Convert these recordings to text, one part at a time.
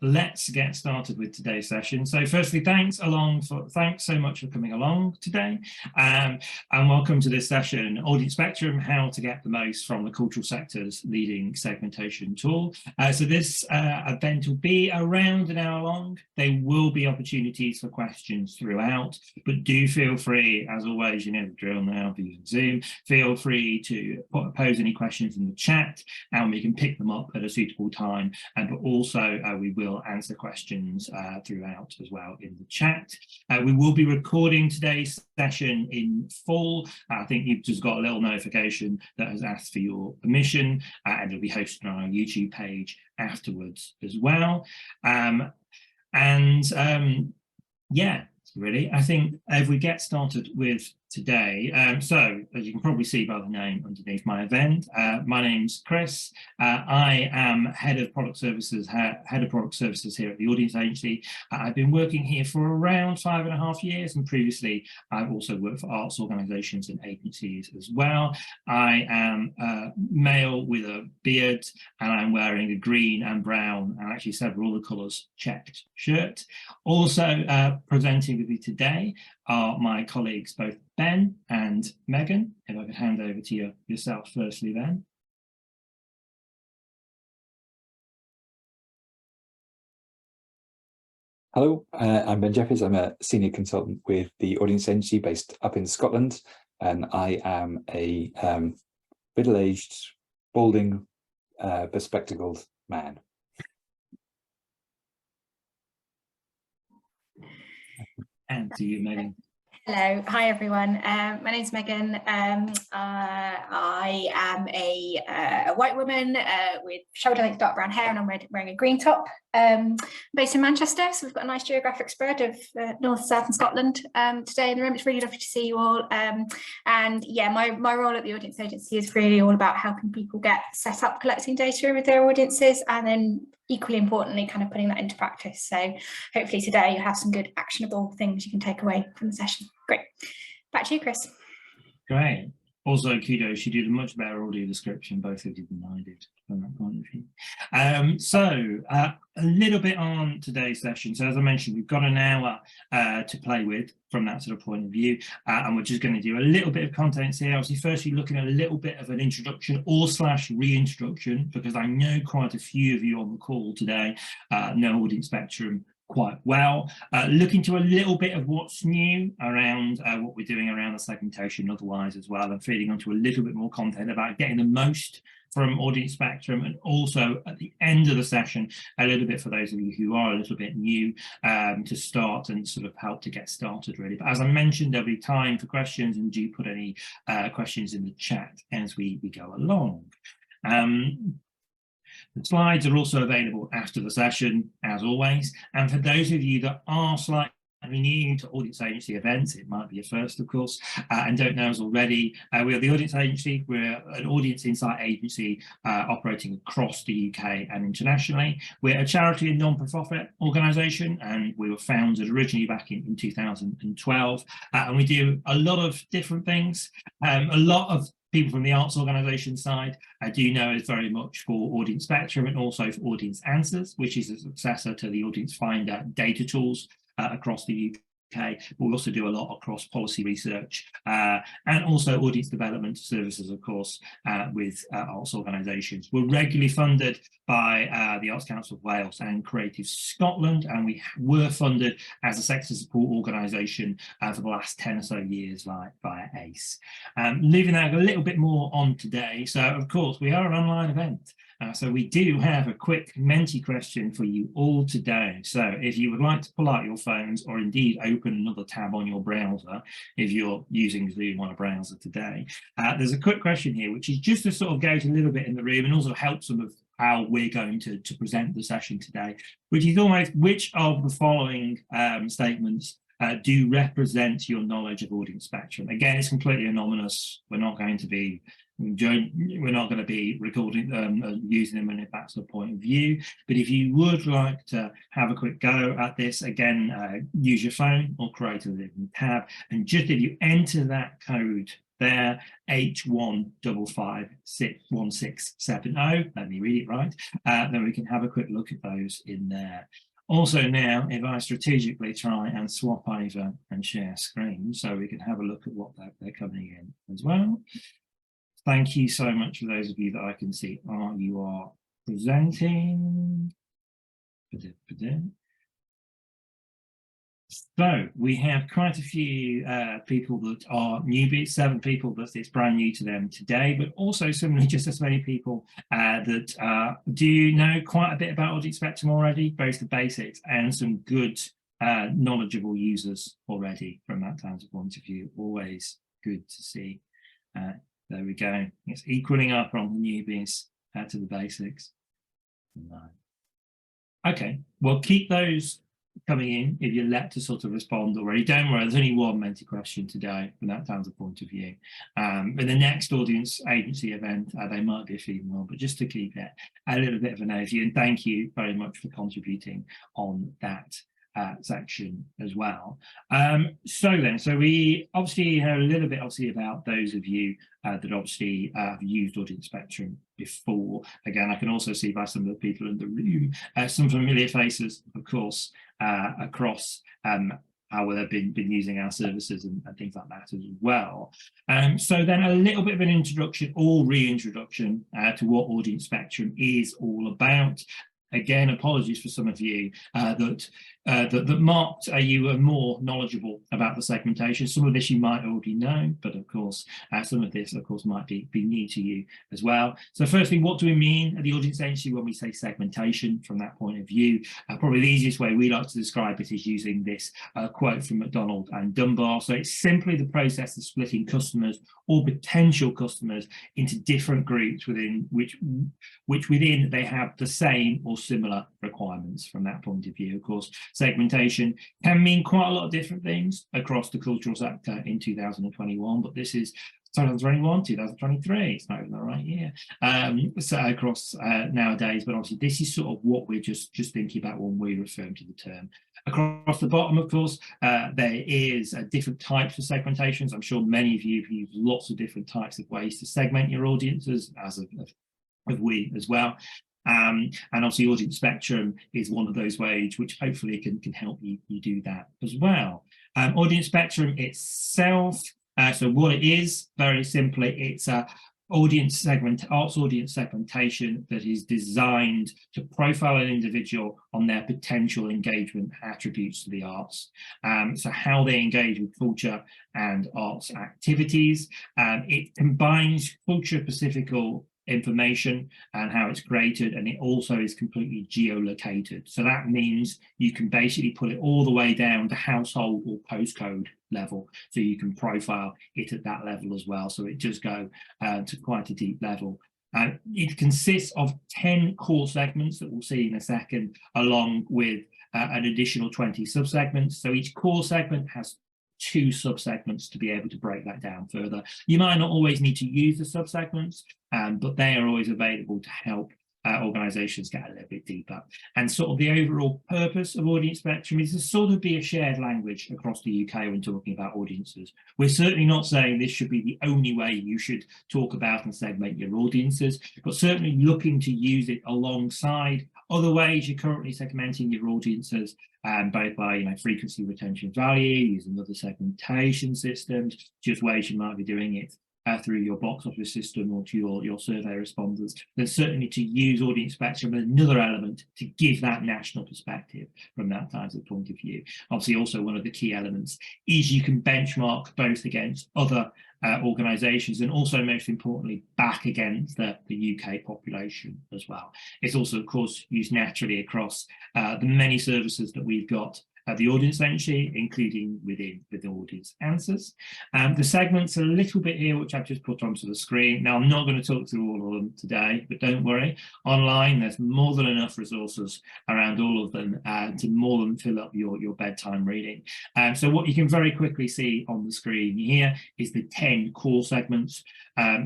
let's get started with today's session. So firstly, thanks so much for coming along today, and welcome to this session, Audience Spectrum, how to get the most from the cultural sector's leading segmentation tool. So this event will be around an hour long. There will be opportunities for questions throughout, but do feel free, as always, you know the drill now, using Zoom, feel free to pose any questions in the chat and we can pick them up at a suitable time. But also we will answer questions throughout as well in the chat. We will be recording today's session in full. I think you've just got a little notification that has asked for your permission, and it'll be hosted on our YouTube page afterwards as well. Yeah, really, I think if we get started with today, so as you can probably see by the name underneath my event, my name's Chris. I am head of product services here at the Audience Agency. I've been working here for around 5.5 years, and previously I've also worked for arts organisations and agencies as well. I am male with a beard, and I'm wearing a green and brown and actually several other colours checked shirt. Also presenting with me today are my colleagues, both Ben and Megan. If I could hand over to yourself firstly, Ben. Hello, I'm Ben Jeffries. I'm a senior consultant with the Audience Agency based up in Scotland, and I am a middle-aged, balding, bespectacled man. And to you, Megan. Hello, hi everyone. My name's Megan. I am a white woman with shoulder-length dark brown hair, and I'm wearing a green top. Based in Manchester, so we've got a nice geographic spread of north, south and Scotland today in the room. It's really lovely to see you all. And yeah, my role at the Audience Agency is really all about helping people get set up collecting data with their audiences, and then equally importantly, kind of putting that into practice. So hopefully today you have some good actionable things you can take away from the session. Great. Back to you, Chris. Great. Also, kudos, you did a much better audio description, both of you, than I did from that point of view. So a little bit on today's session. So as I mentioned, we've got an hour to play with from that sort of point of view, and we're just going to do a little bit of content here. Obviously, firstly, looking at a little bit of an introduction or / reintroduction, because I know quite a few of you on the call today know Audience Spectrum quite well, looking to a little bit of what's new around what we're doing around the segmentation otherwise as well, and feeding onto a little bit more content about getting the most from Audience Spectrum, and also at the end of the session a little bit for those of you who are a little bit new to start and sort of help to get started really. But as I mentioned, there'll be time for questions, and do put any questions in the chat as we go along. The slides are also available after the session, as always. And for those of you that are slightly new to Audience Agency events, it might be a first, of course, and don't know us already, we are the Audience Agency. We're an audience insight agency operating across the UK and internationally. We're a charity and non-profit organisation, and we were founded originally back in 2012. And we do a lot of different things. A lot of people from the arts organisation side I do know is very much for Audience Spectrum, and also for Audience Answers, which is a successor to the Audience Finder data tools across the UK. We also do a lot across policy research and also audience development services, of course, with arts organisations. We're regularly funded by the Arts Council of Wales and Creative Scotland, and we were funded as a sector support organisation for the last 10 or so years via ACE. Moving out a little bit more on today, so of course we are an online event. So we do have a quick Menti question for you all today. So if you would like to pull out your phones, or indeed open another tab on your browser, if you're using Zoom on a browser today, there's a quick question here, which is just to sort of gauge a little bit in the room and also help some of how we're going to present the session today, which is almost which of the following statements do represent your knowledge of Audience Spectrum. Again, it's completely anonymous. We're not going to be recording using them in that sort of point of view, but if you would like to have a quick go at this, again, use your phone or create a little tab, and just if you enter that code there, H1551670. Let me read it right. Then we can have a quick look at those in there. Also now, if I strategically try and swap over and share screen, so we can have a look at what they're coming in as well. Thank you so much for those of you that I can see. You are presenting. So we have quite a few people that are newbies, 7 people that it's brand new to them today, but also similarly just as many people that do know quite a bit about Audit Spectrum already, both the basics and some good knowledgeable users already from that kind of point of view. Always good to see. There we go. It's equaling up from the newbies to the basics. No. Okay, well, keep those coming in if you're let to sort of respond already. Don't worry, there's only one Menti question today from that kind of point of view. In the next audience agency event, they might be a few more, but just to keep it a little bit of an overview. And thank you very much for contributing on that section as well. So we obviously heard a little bit about those of you that obviously have used Audit Spectrum before. Again, I can also see by some of the people in the room some familiar faces, of course, across how they've been using our services and things like that as well. So then a little bit of an introduction or reintroduction to what Audit Spectrum is all about. Again, apologies for some of you that marked you were more knowledgeable about the segmentation. Some of this you might already know, but of course, some of this, of course, might be new to you as well. So firstly, what do we mean at the audience agency when we say segmentation from that point of view? Probably the easiest way we like to describe it is using this quote from McDonald and Dunbar. So it's simply the process of splitting customers or potential customers into different groups within which within they have the same or similar requirements from that point of view. Of course, segmentation can mean quite a lot of different things across the cultural sector in 2021, but this is 2021, 2023, it's not even the right year. So across nowadays, but obviously this is sort of what we're just thinking about when we refer to the term. Across the bottom, of course, there is different types of segmentations. I'm sure many of you have used lots of different types of ways to segment your audiences, as of we as well. And obviously Audit Spectrum is one of those ways which hopefully can help you do that as well. Audit Spectrum itself, so what it is, very simply, it's a arts audience segmentation that is designed to profile an individual on their potential engagement attributes to the arts. So how they engage with culture and arts activities. It combines culture-specific information and how it's created, and it also is completely geolocated. So that means you can basically put it all the way down to household or postcode level, so you can profile it at that level as well. So it does go to quite a deep level. It consists of 10 core segments that we'll see in a second, along with an additional 20 subsegments. So each core segment has 2 subsegments to be able to break that down further. You might not always need to use the subsegments, but they are always available to help organisations get a little bit deeper. And sort of the overall purpose of Audience Spectrum is to sort of be a shared language across the UK when talking about audiences. We're certainly not saying this should be the only way you should talk about and segment your audiences, but certainly looking to use it alongside other ways you're currently segmenting your audiences, both by frequency, retention, value, using other segmentation systems, just ways you might be doing it through your box office system or to your survey responders. There's certainly to use Audience Spectrum as another element to give that national perspective from that type of point of view. Obviously, also one of the key elements is you can benchmark both against other organisations and also, most importantly, back against the UK population as well. It's also, of course, used naturally across the many services that we've got the audience entry, including within the audience answers. The segments are a little bit here, which I've just put onto the screen. Now, I'm not going to talk through all of them today, but don't worry. Online, there's more than enough resources around all of them to more than fill up your bedtime reading. So what you can very quickly see on the screen here is the 10 core segments.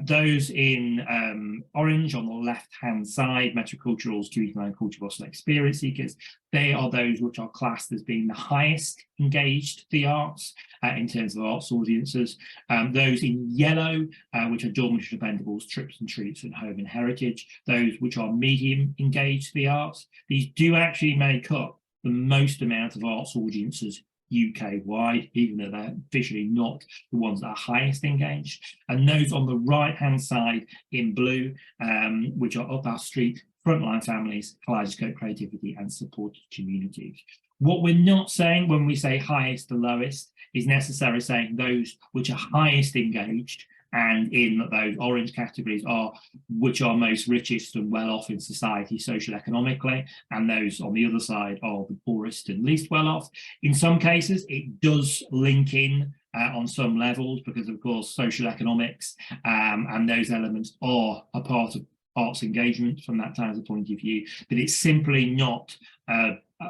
Those in orange on the left-hand side, metroculturals, community-minded culture, Boston experience seekers, they are those which are classed as being the highest engaged the arts in terms of arts audiences. Those in yellow, which are dormitory dependables, trips and treats, and home and heritage. Those which are medium engaged the arts. These do actually make up the most amount of arts audiences UK-wide, even though they're officially not the ones that are highest engaged. And those on the right-hand side in blue, which are up our street, frontline families, kaleidoscope creativity, and supported communities. What we're not saying when we say highest to lowest is necessarily saying those which are highest engaged and in those orange categories are which are most richest and well off in society social economically, and those on the other side are the poorest and least well off. In some cases it does link in on some levels, because of course social economics and those elements are a part of arts engagement from that type of point of view, but it's simply not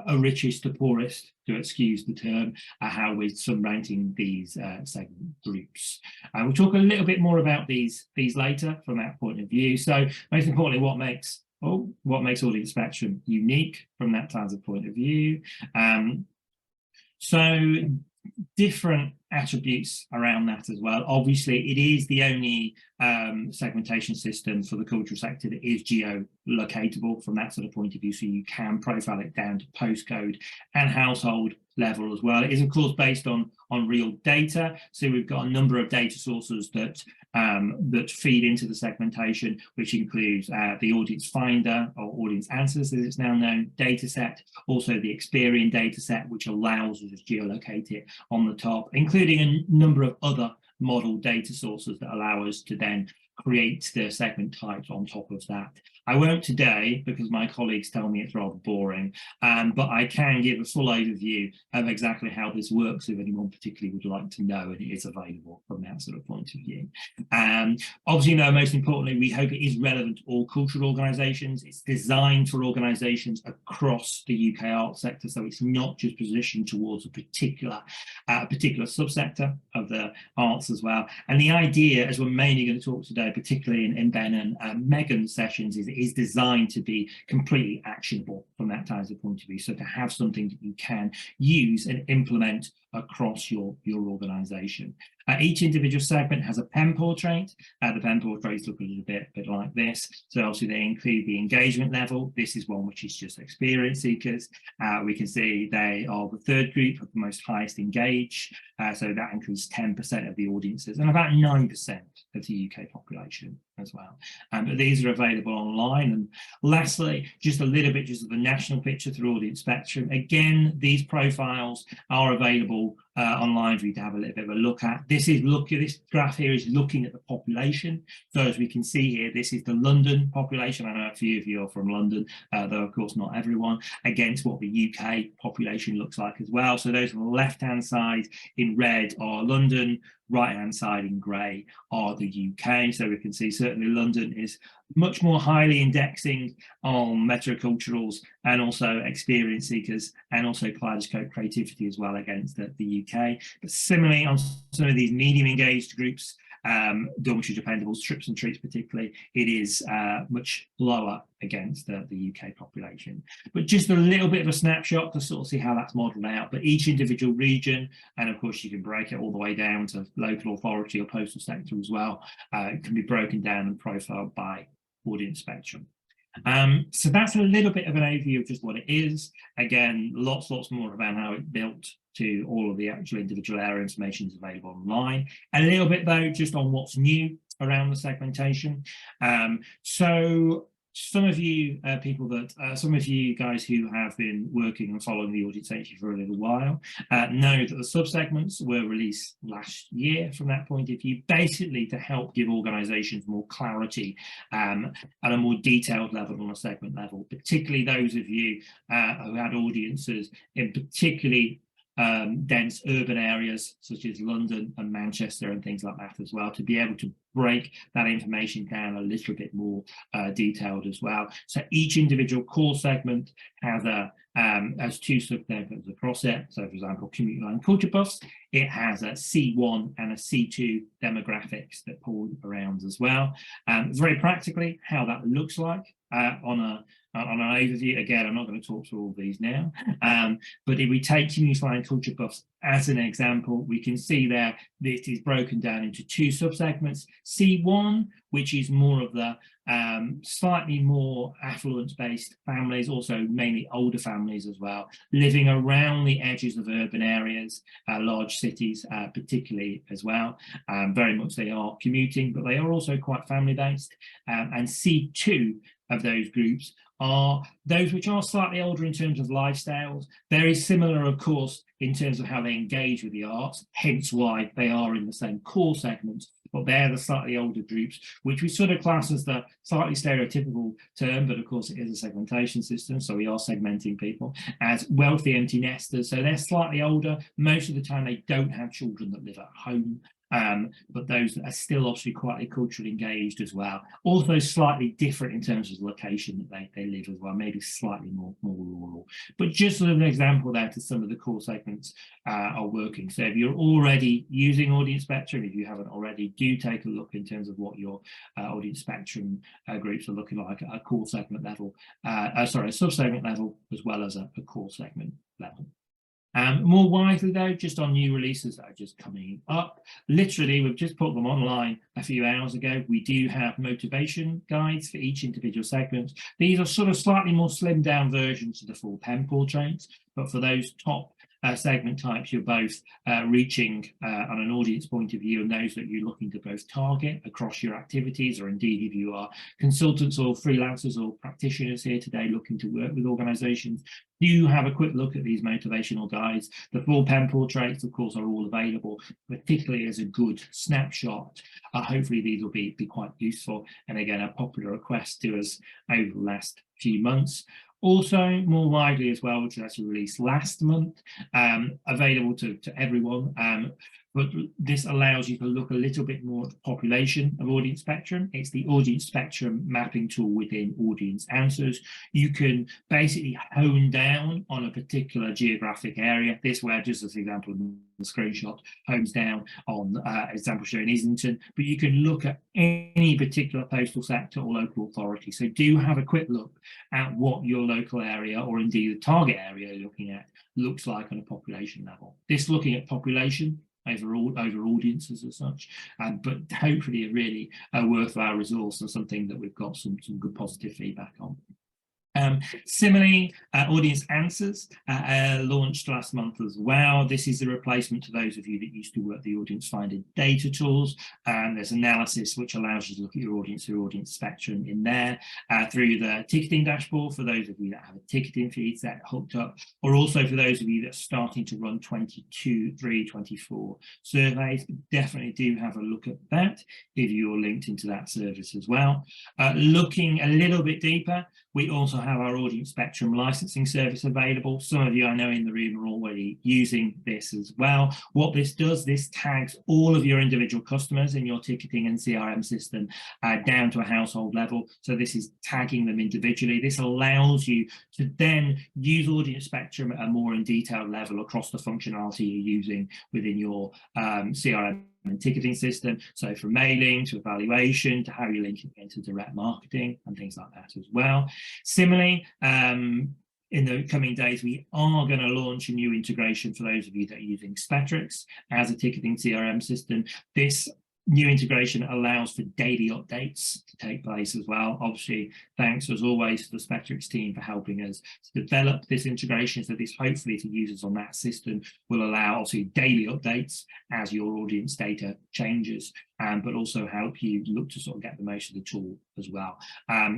a richest to poorest, to excuse the term, how we're sum-ranking these segment groups. We'll talk a little bit more about these later from that point of view. So most importantly, what makes audience spectrum unique from that type of point of view. So different attributes around that as well. Obviously, it is the only segmentation system for the cultural sector that is geolocatable from that sort of point of view, so you can profile it down to postcode and household level as well. It is of course based on real data, so we've got a number of data sources that that feed into the segmentation, which includes the audience finder, or audience answers as it's now known, data set, also the Experian data set, which allows us to geolocate it on the top, including a number of other model data sources that allow us to then create the segment types on top of that. I won't today because my colleagues tell me it's rather boring, but I can give a full overview of exactly how this works if anyone particularly would like to know, and it is available from that sort of point of view. Obviously, no, most importantly, we hope it is relevant to all cultural organisations. It's designed for organisations across the UK arts sector, so it's not just positioned towards a particular subsector of the arts as well. And the idea, as we're mainly going to talk today, particularly in Ben and Megan's sessions, is it is designed to be completely actionable from that type of point of view. So to have something that you can use and implement across your organisation. Each individual segment has a pen portrait. The pen portraits look a little bit like this. So obviously they include the engagement level. This is one which is just experience seekers. We can see they are the third group of the most highest engaged. So that includes 10% of the audiences and about 9% of the UK population as well. But these are available online. And lastly, just a little bit just of the national picture through audience spectrum. Again, these profiles are available online for you to have a little bit of a look at. This graph here is looking at the population. So as we can see here, this is the London population. I know a few of you are from London, though of course not everyone, against what the UK population looks like as well. So those on the left-hand side in red are London, right-hand side in grey are the UK. So we can see certainly London is much more highly indexing on metroculturals and also experience seekers and also kaleidoscope creativity as well against the UK. But similarly on some of these medium engaged groups, dormitory dependables, trips and treats particularly, it is much lower against the UK population. But just a little bit of a snapshot to sort of see how that's modelled out. But each individual region, and of course you can break it all the way down to local authority or postal sector as well, can be broken down and profiled by audience spectrum. So that's a little bit of an overview of just what it is. Again, lots more about how it's built to all of the actual individual area information is available online. A little bit though just on what's new around the segmentation. So some of you some of you guys who have been working and following the audience agency for a little while know that the subsegments were released last year from that point of view, basically to help give organisations more clarity at a more detailed level on a segment level, particularly those of you who had audiences in particularly dense urban areas such as London and Manchester and things like that as well, to be able to break that information down a little bit more detailed as well. So each individual core segment has a as two subsegments across it. So, for example, community line culture buffs, it has a C1 and a C2 demographics that pull around as well. Very practically, how that looks like on an overview. Again, I'm not going to talk through all these now, but if we take community line culture buffs as an example, we can see there this is broken down into two subsegments. C1, which is more of the slightly more affluent-based families, also mainly older families as well, living around the edges of urban areas, large cities particularly as well. Very much they are commuting, but they are also quite family-based. And C2 of those groups are those which are slightly older in terms of lifestyles, very similar, of course, in terms of how they engage with the arts, hence why they are in the same core segment, but they're the slightly older groups, which we sort of class as the slightly stereotypical term, but of course it is a segmentation system, so we are segmenting people as wealthy empty nesters. So they're slightly older. Most of the time they don't have children that live at home. But those that are still obviously quite culturally engaged as well. Also slightly different in terms of the location that they live as well, maybe slightly more rural. But just as an example there to some of the core segments are working. So if you're already using audience spectrum, if you haven't already, do take a look in terms of what your audience spectrum groups are looking like at a core segment level, a sub-segment level, as well as a core segment level. More widely though, just on new releases that are just coming up, literally we've just put them online a few hours ago. We do have motivation guides for each individual segment. These are sort of slightly more slimmed down versions of the full pen portraits, but for those top segment types, you're both reaching on an audience point of view, and those that you're looking to both target across your activities, or indeed if you are consultants or freelancers or practitioners here today looking to work with organizations, do have a quick look at these motivational guides. The full pen portraits, of course, are all available, particularly as a good snapshot. Hopefully these will be quite useful, and again, a popular request to us over the last few months. Also, more widely as well, which was actually released last month, available to everyone. But this allows you to look a little bit more at the population of audience spectrum. It's the audience spectrum mapping tool within Audience Answers. You can basically hone down on a particular geographic area. This where, just as an example, the screenshot homes down on example showing Islington, but you can look at any particular postal sector or local authority. So do have a quick look at what your local area, or indeed the target area you're looking at, looks like on a population level. This looking at population over audiences as such, but hopefully a really worthwhile resource and something that we've got some good positive feedback on. Similarly, Audience Answers launched last month as well. This is a replacement to those of you that used to work the Audience Finder data tools. There's analysis which allows you to look at your audience through audience spectrum in there, through the ticketing dashboard for those of you that have a ticketing feed set hooked up, or also for those of you that are starting to run 22, 3, 24 surveys. Definitely do have a look at that if you're linked into that service as well. Looking a little bit deeper, we also have our audience spectrum licensing service available. Some of you I know in the room are already using this as well. What this does, this tags all of your individual customers in your ticketing and CRM system down to a household level. So this is tagging them individually. This allows you to then use audience spectrum at a more in detailed level across the functionality you're using within your CRM and ticketing system. So from mailing to evaluation to how you're linking into direct marketing and things like that as well. Similarly, in the coming days, we are going to launch a new integration for those of you that are using Spectrix as a ticketing CRM system. This new integration allows for daily updates to take place as well. Obviously, thanks as always to the Spectrix team for helping us to develop this integration. So this hopefully to users on that system will allow obviously daily updates as your audience data changes, but also help you look to sort of get the most of the tool as well.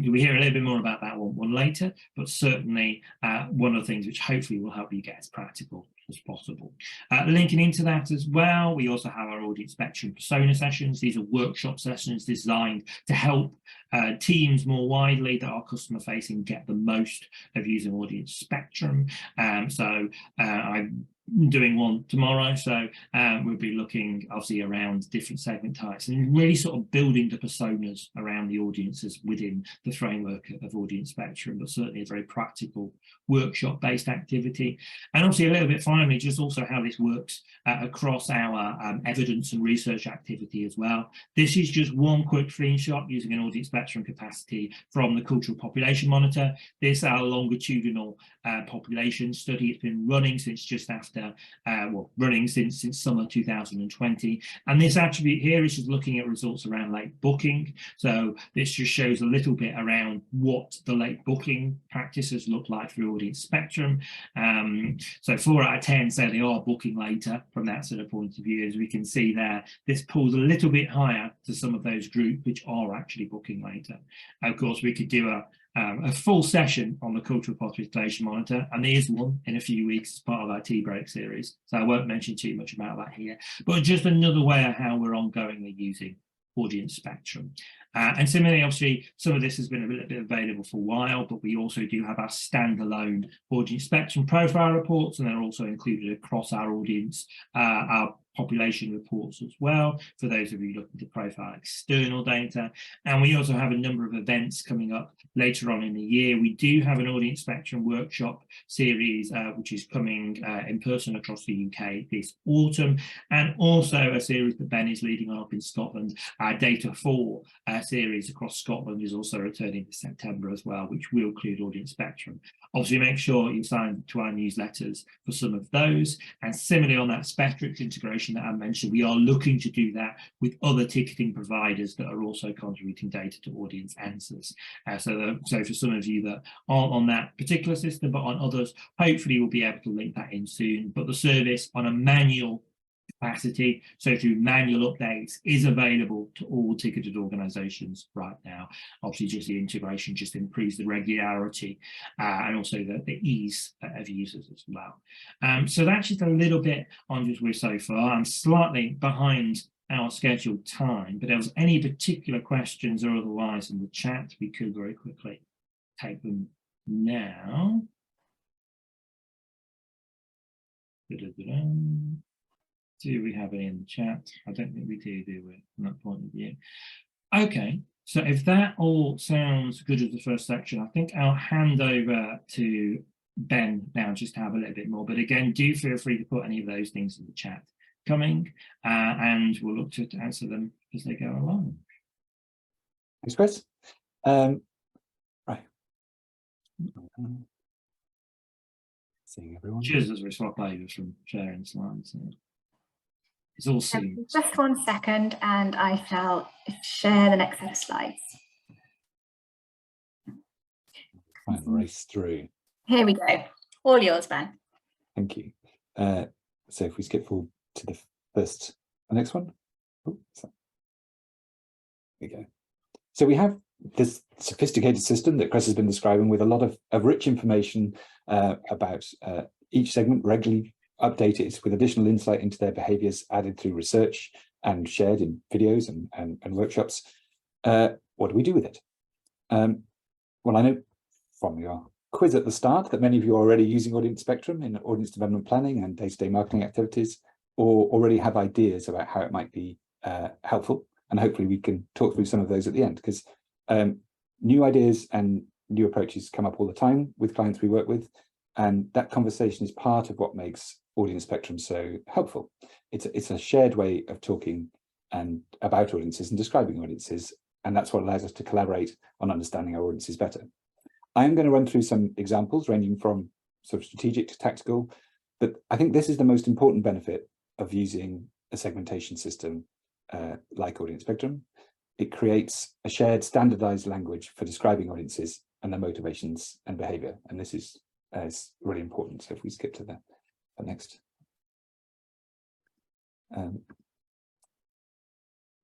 You'll hear a little bit more about that one later, but certainly one of the things which hopefully will help you get as practical as possible. Linking into that as well, we also have our audience spectrum persona sessions. These are workshop sessions designed to help teams more widely that are customer facing get the most of using audience spectrum. So I doing one tomorrow, so we'll be looking obviously around different segment types and really sort of building the personas around the audiences within the framework of audience spectrum, but certainly a very practical workshop based activity. And obviously a little bit finally just also how this works across our evidence and research activity as well. This is just one quick screenshot using an audience spectrum capacity from the Cultural Population Monitor. This is our longitudinal population study. It's been running since just after, running since summer 2020. And this attribute here is just looking at results around late booking. So this just shows a little bit around what the late booking practices look like through audience spectrum. So 4 out of 10 say they are booking later from that sort of point of view. As we can see there, this pulls a little bit higher to some of those groups which are actually booking later. Of course, we could do a full session on the Cultural Population Monitor, and there is one in a few weeks as part of our tea break series, so I won't mention too much about that here, but just another way of how we're ongoingly using audience spectrum. And similarly, obviously, some of this has been a little bit available for a while, but we also do have our standalone audience spectrum profile reports, and they're also included across our audience, our population reports as well, for those of you looking to profile external data. And we also have a number of events coming up later on in the year. We do have an audience spectrum workshop series, which is coming in person across the UK this autumn, and also a series that Ben is leading on up in Scotland. Our Data 4 series across Scotland is also returning in September as well, which will include audience spectrum. Obviously, make sure you sign to our newsletters for some of those. And similarly, on that Spectrix integration that I mentioned, we are looking to do that with other ticketing providers that are also contributing data to audience answers. So for some of you that aren't on that particular system, but on others, hopefully we'll be able to link that in soon. But the service on a manual capacity, so through manual updates, is available to all ticketed organisations right now. Obviously, just the integration just improves the regularity and also the ease of users as well. So that's just a little bit on just where so far. I'm slightly behind our scheduled time, but if there's any particular questions or otherwise in the chat, we could very quickly take them now. Do we have any in the chat? I don't think we do we, from that point of view? Okay, so if that all sounds good as the first section, I think I'll hand over to Ben now just to have a little bit more. But again, do feel free to put any of those things in the chat coming, and we'll look to answer them as they go along. Thanks, Chris. Right. Seeing everyone. Cheers as we swap over from sharing slides. It's all seen. Just 1 second, and I shall share the next set of slides. Try and race through. Here we go. All yours, Ben. Thank you. So if we skip forward to the next one. Oh, there we go. So we have this sophisticated system that Chris has been describing with a lot of rich information about each segment, regularly updated with additional insight into their behaviours added through research and shared in videos and workshops. What do we do with it? Well, I know from your quiz at the start that many of you are already using audience spectrum in audience development planning and day-to-day marketing activities, or already have ideas about how it might be helpful. And hopefully we can talk through some of those at the end, because new ideas and new approaches come up all the time with clients we work with. And that conversation is part of what makes audience spectrum so helpful. It's a shared way of talking and about audiences and describing audiences. And that's what allows us to collaborate on understanding our audiences better. I am going to run through some examples ranging from sort of strategic to tactical, but I think this is the most important benefit of using a segmentation system like audience spectrum. It creates a shared standardized language for describing audiences and their motivations and behavior. And this is really important. So if we skip to the next.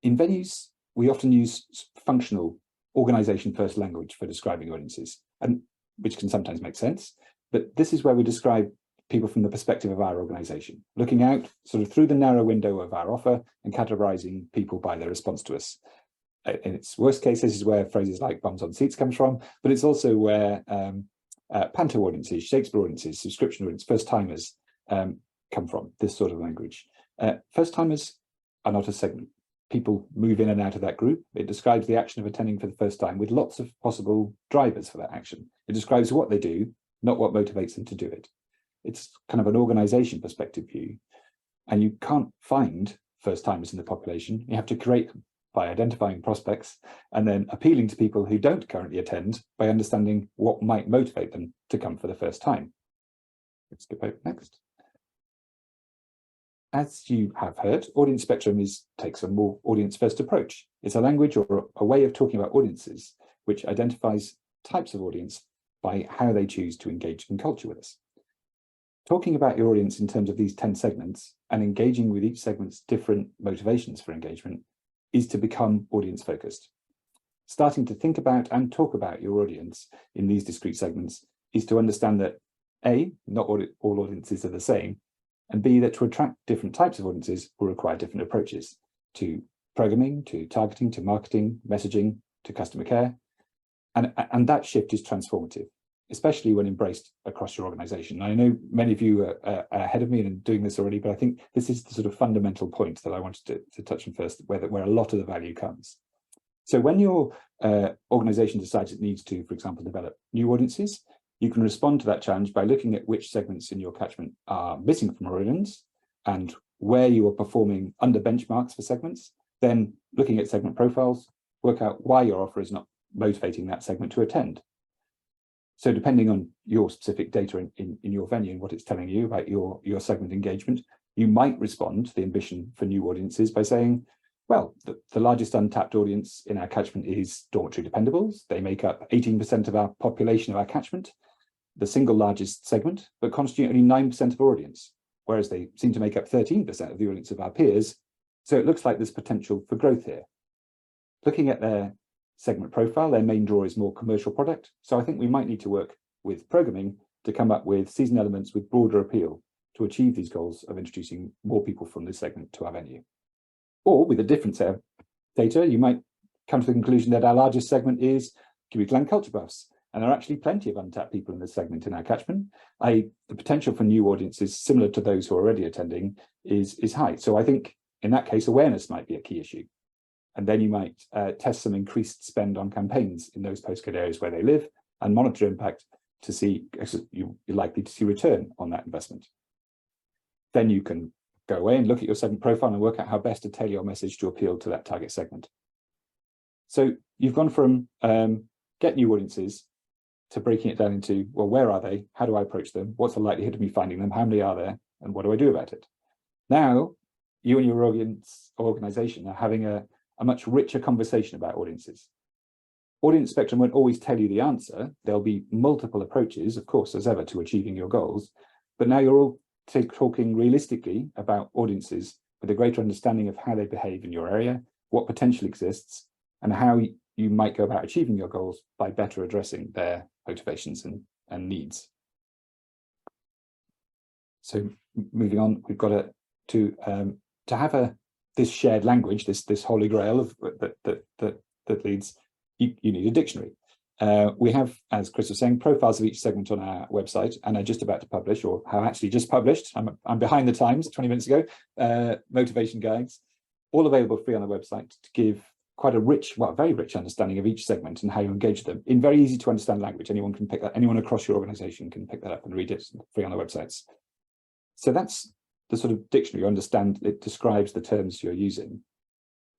In venues, we often use functional organization first language for describing audiences, and which can sometimes make sense. But this is where we describe people from the perspective of our organization, looking out sort of through the narrow window of our offer and categorizing people by their response to us. In its worst case, this is where phrases like bums on seats comes from, but it's also where panto audiences, Shakespeare audiences, subscription audiences, first timers, come from, this sort of language. First timers are not a segment. People move in and out of that group. It describes the action of attending for the first time with lots of possible drivers for that action. It describes what they do, not what motivates them to do it. It's kind of an organization perspective view. And you can't find first timers in the population. You have to create them by identifying prospects and then appealing to people who don't currently attend by understanding what might motivate them to come for the first time. Let's skip over next. As you have heard, audience spectrum takes a more audience-first approach. It's a language or a way of talking about audiences, which identifies types of audience by how they choose to engage in culture with us. Talking about your audience in terms of these 10 segments and engaging with each segment's different motivations for engagement is to become audience-focused. Starting to think about and talk about your audience in these discrete segments is to understand that A, not all audiences are the same, and B, that to attract different types of audiences will require different approaches to programming, to targeting, to marketing, messaging, to customer care. And that shift is transformative, especially when embraced across your organization. I know many of you are ahead of me in doing this already, but I think this is the sort of fundamental point that I wanted to touch on first, where a lot of the value comes. So when your organization decides it needs to, for example, develop new audiences, you can respond to that challenge by looking at which segments in your catchment are missing from your audience and where you are performing under benchmarks for segments, then looking at segment profiles, work out why your offer is not motivating that segment to attend. So depending on your specific data in your venue and what it's telling you about your segment engagement, you might respond to the ambition for new audiences by saying, well, the largest untapped audience in our catchment is dormitory dependables. They make up 18% of our population of our catchment, the single largest segment, but constitute only 9% of our audience, whereas they seem to make up 13% of the audience of our peers. So it looks like there's potential for growth here. Looking at their segment profile, their main draw is more commercial product. So I think we might need to work with programming to come up with season elements with broader appeal to achieve these goals of introducing more people from this segment to our venue. Or with a different set of data, you might come to the conclusion that our largest segment is Cubicland culture buffs. And there are actually plenty of untapped people in this segment in our catchment. The potential for new audiences similar to those who are already attending is high. So I think in that case, awareness might be a key issue. And then you might test some increased spend on campaigns in those postcode areas where they live and monitor impact to see, you're likely to see return on that investment. Then you can go away and look at your segment profile and work out how best to tailor your message to appeal to that target segment. So you've gone from get new audiences to breaking it down into, well, where are they? How do I approach them? What's the likelihood of me finding them? How many are there? And what do I do about it? Now, you and your audience or organization are having a much richer conversation about audiences. Audience spectrum won't always tell you the answer. There'll be multiple approaches, of course, as ever, to achieving your goals. But now you're all talking realistically about audiences with a greater understanding of how they behave in your area, what potential exists, and how you might go about achieving your goals by better addressing their motivations and needs. So moving on, we've got to have this shared language, this holy grail of that leads. You need a dictionary. We have, as Chris was saying, profiles of each segment on our website, and are just about to publish, or have actually just published. I'm behind the times. 20 minutes ago. Motivation guides, all available free on the website to give quite a rich, well, very rich understanding of each segment and how you engage them in very easy to understand language. Anyone can pick that. Anyone across your organization can pick that up and read it free on the websites. So that's the sort of dictionary. You understand it describes the terms you're using.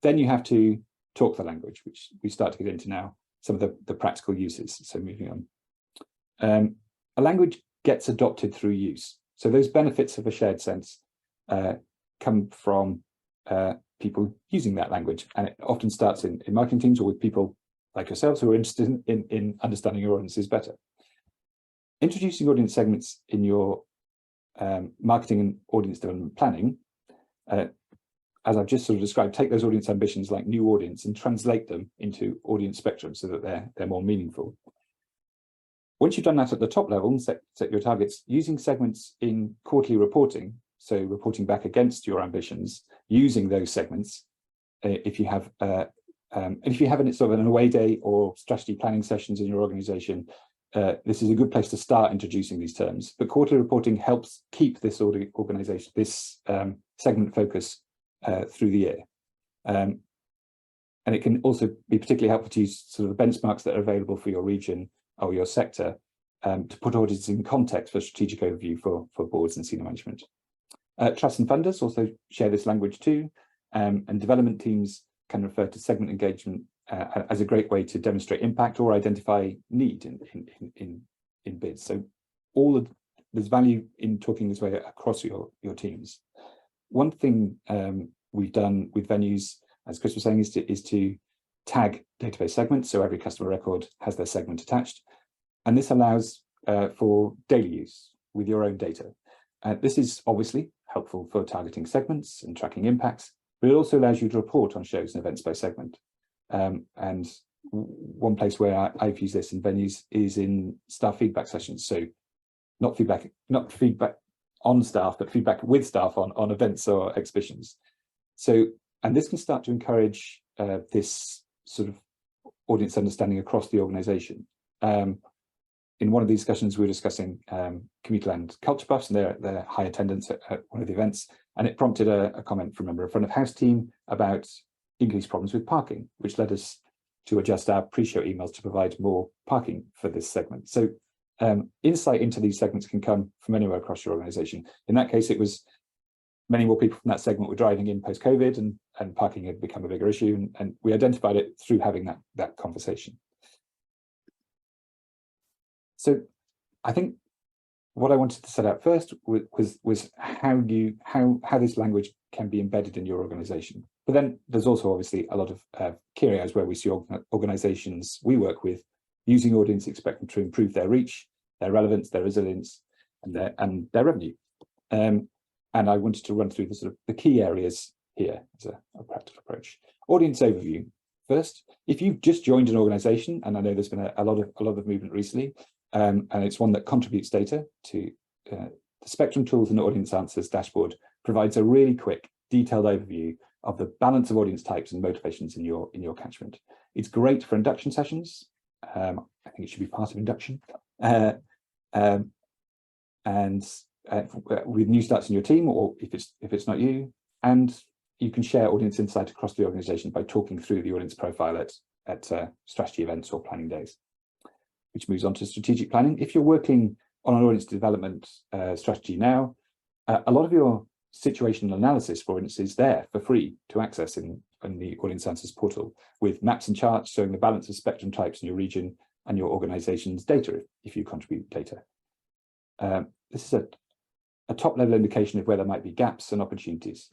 Then you have to talk the language, which we start to get into now, some of the practical uses. So moving on. A language gets adopted through use. So those benefits of a shared sense come from people using that language. And it often starts in marketing teams or with people like yourselves who are interested in understanding your audiences better. Introducing audience segments in your marketing and audience development planning, as I've just sort of described, take those audience ambitions like new audience and translate them into audience spectrum so that they're more meaningful. Once you've done that at the top level and set your targets, using segments in quarterly reporting, so reporting back against your ambitions, using those segments, if you have sort of an away day or strategy planning sessions in your organization, this is a good place to start introducing these terms, but quarterly reporting helps keep this organization, this segment focus through the year. And it can also be particularly helpful to use sort of the benchmarks that are available for your region or your sector to put audits in context for strategic overview for boards and senior management. Trusts and funders also share this language too, and development teams can refer to segment engagement as a great way to demonstrate impact or identify need in bids. So there's value in talking this way across your teams. One thing we've done with venues, as Chris was saying, is to tag database segments, so every customer record has their segment attached, and this allows for daily use with your own data. This is obviously helpful for targeting segments and tracking impacts, but it also allows you to report on shows and events by segment. And one place where I've used this in venues is in staff feedback sessions. So not feedback on staff, but feedback with staff on events or exhibitions. So, and this can start to encourage this sort of audience understanding across the organization. In one of these discussions, we were discussing Commuterland culture buffs and their high attendance at one of the events, and it prompted a comment from a member of front of house team about increased problems with parking, which led us to adjust our pre-show emails to provide more parking for this segment. So insight into these segments can come from anywhere across your organization. In that case, it was many more people from that segment were driving in post-COVID, and parking had become a bigger issue, and we identified it through having that conversation. So I think what I wanted to set out first was how this language can be embedded in your organization. But then there's also obviously a lot of key areas where we see organizations we work with using audience spectrum to improve their reach, their relevance, their resilience, and their revenue. And I wanted to run through the key areas here as a practical approach. Audience overview. First, if you've just joined an organization, and I know there's been a lot of movement recently, and it's one that contributes data to the Spectrum Tools and Audience Answers dashboard provides a really quick, detailed overview of the balance of audience types and motivations in your catchment. It's great for induction sessions. I think it should be part of induction. And with new starts in your team, or if it's not you, and you can share audience insight across the organization by talking through the audience profile at strategy events or planning days. Which moves on to strategic planning. If you're working on an audience development strategy now, a lot of your situational analysis for audience is there for free to access in the Audience Answers portal, with maps and charts showing the balance of spectrum types in your region and your organization's data if you contribute data. This is a top-level indication of where there might be gaps and opportunities.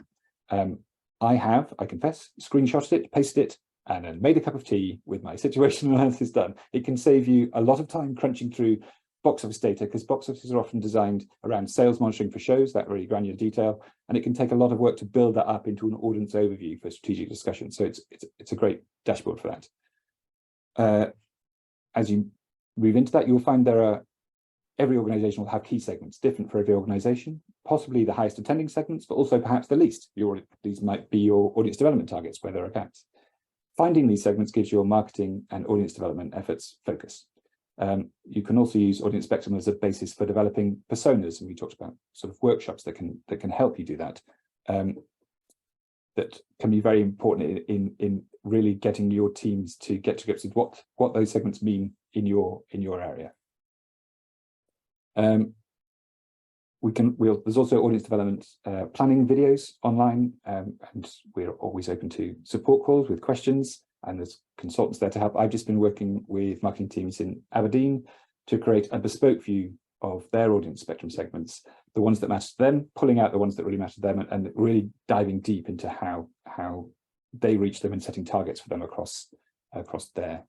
I confess, screenshotted it, pasted it, and then made a cup of tea with my situational analysis done. It can save you a lot of time crunching through box office data, because box offices are often designed around sales monitoring for shows, that really granular detail, and it can take a lot of work to build that up into an audience overview for strategic discussion. So it's a great dashboard for that. As you move into that, you'll find every organization will have key segments, different for every organization, possibly the highest attending segments, but also perhaps the least. These might be your audience development targets where there are gaps. Finding these segments gives your marketing and audience development efforts focus. You can also use Audience Spectrum as a basis for developing personas, and we talked about sort of workshops that can help you do that. That can be very important in really getting your teams to get to grips with what those segments mean in your area. There's also audience development planning videos online, and we're always open to support calls with questions, and there's consultants there to help. I've just been working with marketing teams in Aberdeen to create a bespoke view of their audience spectrum segments, the ones that matter to them, pulling out the ones that really matter to them, and really diving deep into how they reach them and setting targets for them across their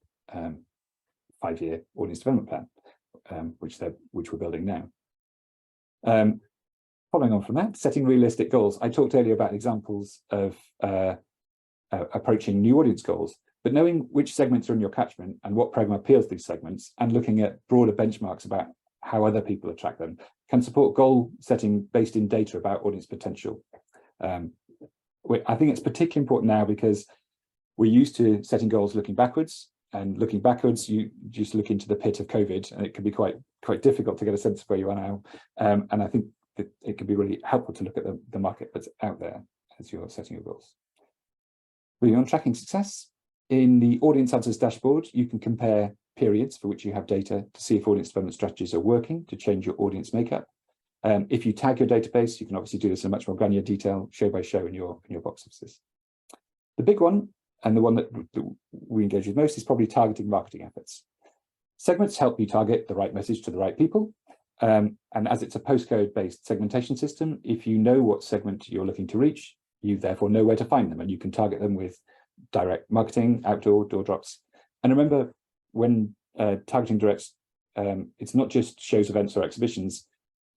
5-year audience development plan, which we're building now. Following on from that, setting realistic goals. I talked earlier about examples of approaching new audience goals, but knowing which segments are in your catchment and what program appeals to these segments, and looking at broader benchmarks about how other people attract them, can support goal setting based in data about audience potential. I think it's particularly important now because we're used to setting goals looking backwards, and looking backwards, you just look into the pit of COVID, and it can be quite difficult to get a sense of where you are now. And I think that it can be really helpful to look at the market that's out there as you're setting your goals. Moving on, tracking success. In the audience answers dashboard, you can compare periods for which you have data to see if audience development strategies are working to change your audience makeup. If you tag your database, you can obviously do this in much more granular detail, show by show in your box offices. The big one, and the one that we engage with most, is probably targeting marketing efforts. Segments help you target the right message to the right people. And as it's a postcode-based segmentation system, if you know what segment you're looking to reach, you therefore know where to find them, and you can target them with direct marketing, outdoor, door drops. And remember, when targeting directs, it's not just shows, events, or exhibitions.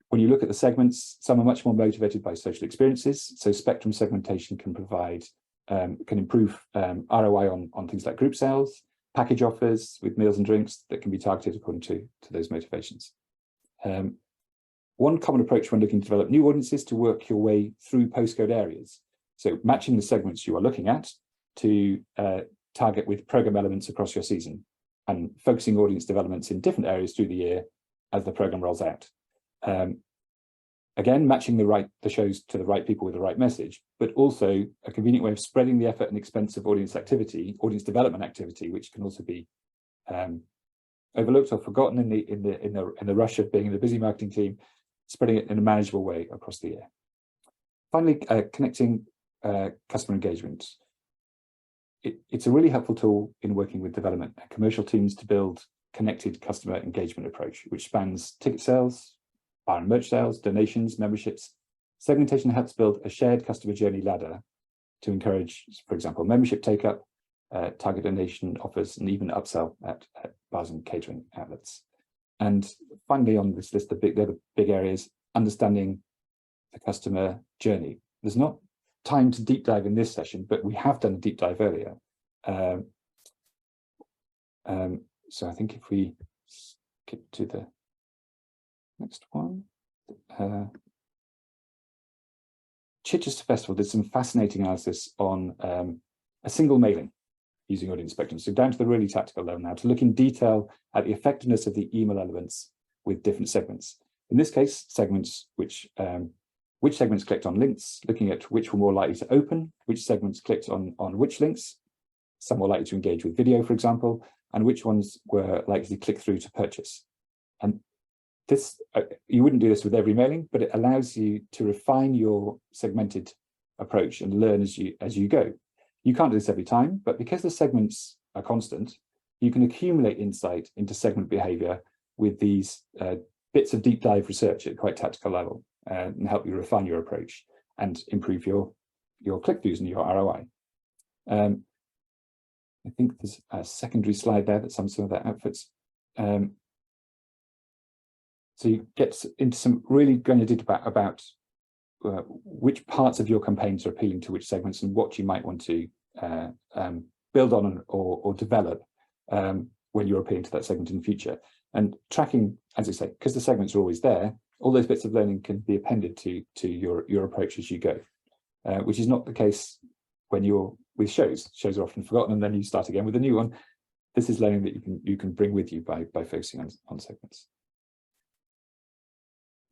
When you look at the segments, some are much more motivated by social experiences. So spectrum segmentation can provide, can improve ROI on things like group sales, package offers with meals and drinks that can be targeted according to those motivations. One common approach when looking to develop new audiences to work your way through postcode areas. So matching the segments you are looking at to target with program elements across your season, and focusing audience developments in different areas through the year as the program rolls out. Again, matching the shows to the right people with the right message, but also a convenient way of spreading the effort and expense of audience activity, audience development activity, which can also be overlooked or forgotten in the rush of being in the busy marketing team, spreading it in a manageable way across the year. Finally, connecting customer engagement. It's a really helpful tool in working with development and commercial teams to build connected customer engagement approach, which spans ticket sales, bar and merch sales, donations, memberships. Segmentation helps build a shared customer journey ladder to encourage, for example, membership take-up, target donation offers, and even upsell at bars and catering outlets. And finally, on this list, the other big areas, understanding the customer journey. There's not time to deep dive in this session, but we have done a deep dive earlier. So I think if we skip to the next one. Chichester Festival did some fascinating analysis on a single mailing using audience spectrum. So down to the really tactical level now, to look in detail at the effectiveness of the email elements with different segments. In this case, segments which segments clicked on links, looking at which were more likely to open, which segments clicked on which links, some were likely to engage with video, for example, and which ones were likely to click through to purchase. And this, you wouldn't do this with every mailing, but it allows you to refine your segmented approach and learn as you go. You can't do this every time, but because the segments are constant, you can accumulate insight into segment behavior with these bits of deep dive research at quite tactical level, and help you refine your approach and improve your click-throughs and your ROI. I think there's a secondary slide there that sums some of that outputs. So you get into some really granular detail about which parts of your campaigns are appealing to which segments and what you might want to build on or develop when you're appealing to that segment in the future. And tracking, as I say, because the segments are always there, all those bits of learning can be appended to your approach as you go, which is not the case when you're with shows. Shows are often forgotten and then you start again with a new one. This is learning that you can bring with you by focusing on segments.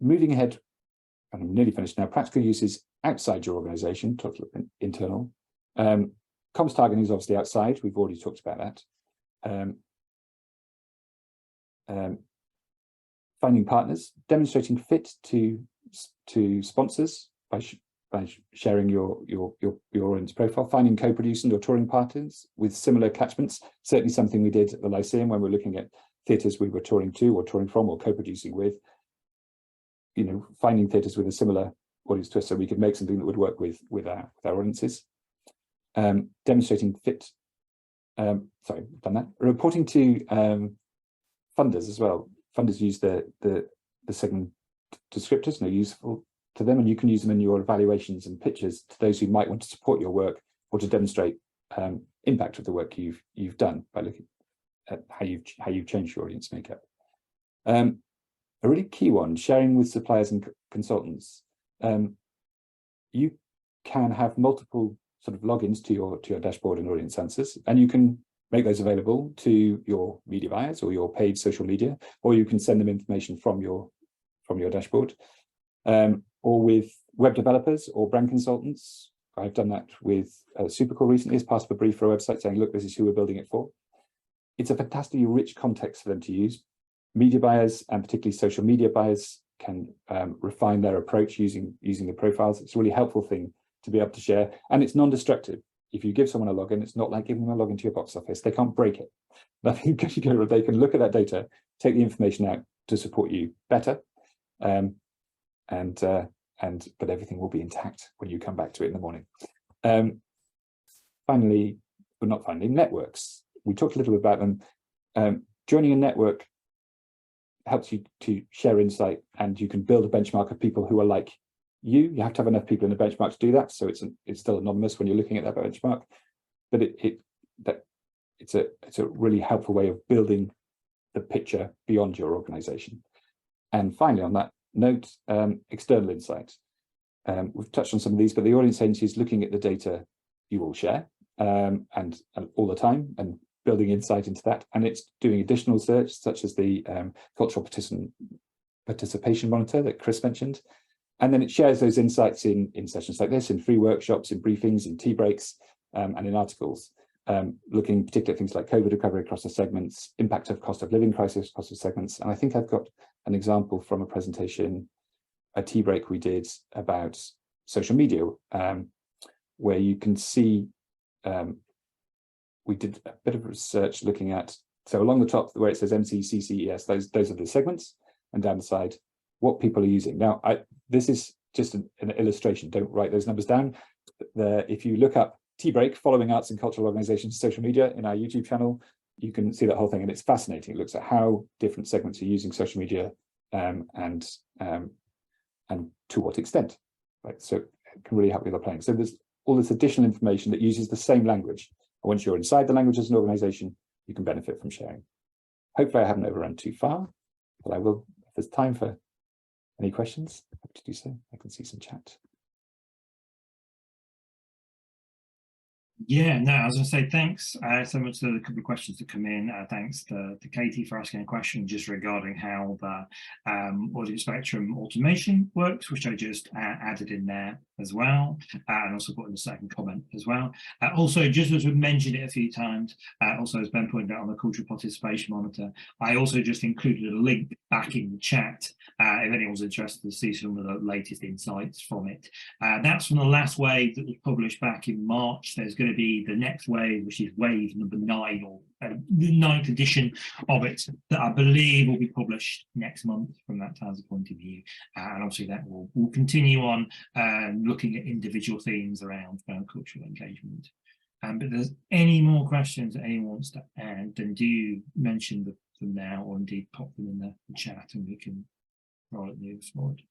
Moving ahead, and I'm nearly finished now, practical uses outside your organization, talk about internal. Comms targeting is obviously outside, we've already talked about that. Finding partners, demonstrating fit to sponsors by sharing your audience profile, finding co-producing or touring partners with similar catchments, certainly something we did at the Lyceum when we're looking at theatres we were touring to or touring from or co-producing with. You know, finding theatres with a similar audience to us so we could make something that would work with our audiences. Demonstrating fit, sorry, done that. Reporting to funders as well. Funders use the segment descriptors and they're useful to them, and you can use them in your evaluations and pitches to those who might want to support your work or to demonstrate impact of the work you've done by looking at how you've changed your audience makeup. A really key one, sharing with suppliers and consultants. You can have multiple sort of logins to your dashboard and audience answers, and you can make those available to your media buyers or your paid social media, or you can send them information from your dashboard, or with web developers or brand consultants. I've done that with Supercore recently as part of a brief for a website saying, look, this is who we're building it for. It's a fantastically rich context for them to use. Media buyers, and particularly social media buyers, can refine their approach using the profiles. It's a really helpful thing to be able to share, and it's non-destructive. If you give someone a login, it's not like giving them a login to your box office. They can't break it. Nothing. They can look at that data, take the information out to support you better, but everything will be intact when you come back to it in the morning. Finally, but not finally, networks. We talked a little bit about them. Joining a network helps you to share insight, and you can build a benchmark of people who are like you. You have to have enough people in the benchmark to do that, so it's still anonymous when you're looking at that benchmark, but it's a really helpful way of building the picture beyond your organization. And finally, on that note, external insight. We've touched on some of these, but the audience agency is looking at the data you all share and all the time, and building insight into that, and it's doing additional search such as the cultural participation monitor that Chris mentioned, and then it shares those insights in sessions like this, in free workshops, in briefings, in tea breaks, and in articles, looking particularly at things like COVID recovery across the segments, impact of cost of living crisis across the segments. And I think I've got an example from a presentation, a tea break we did about social media, where you can see we did a bit of research looking at, so along the top where it says MCCCES, those are the segments, and down the side, what people are using. Now, this is just an illustration, don't write those numbers down. If you look up tea break, following arts and cultural organizations, social media in our YouTube channel, you can see that whole thing, and it's fascinating. It looks at how different segments are using social media and to what extent, right? So it can really help with the planning. So there's all this additional information that uses the same language. And once you're inside the language as an organization, you can benefit from sharing. Hopefully I haven't overrun too far, but I will, if there's time for any questions, happy to do so. I can see some chat. Yeah, no, I was going to say thanks so much to the couple of questions that come in. Thanks to Katie for asking a question just regarding how the audience spectrum automation works, which I just added in there as well, and also put in the second comment as well. Also, just as we've mentioned it a few times, also as Ben pointed out on the cultural participation monitor, I also just included a link back in the chat if anyone's interested to see some of the latest insights from it. That's from the last wave that was published back in March. There's going to be the next wave, which is wave number 9, or the 9th edition of it, that I believe will be published next month from that TASA point of view. And obviously that will continue on looking at individual themes around cultural engagement. But if there's any more questions that anyone wants to add, then do mention them now, or indeed pop them in the chat, and we can roll it move forward.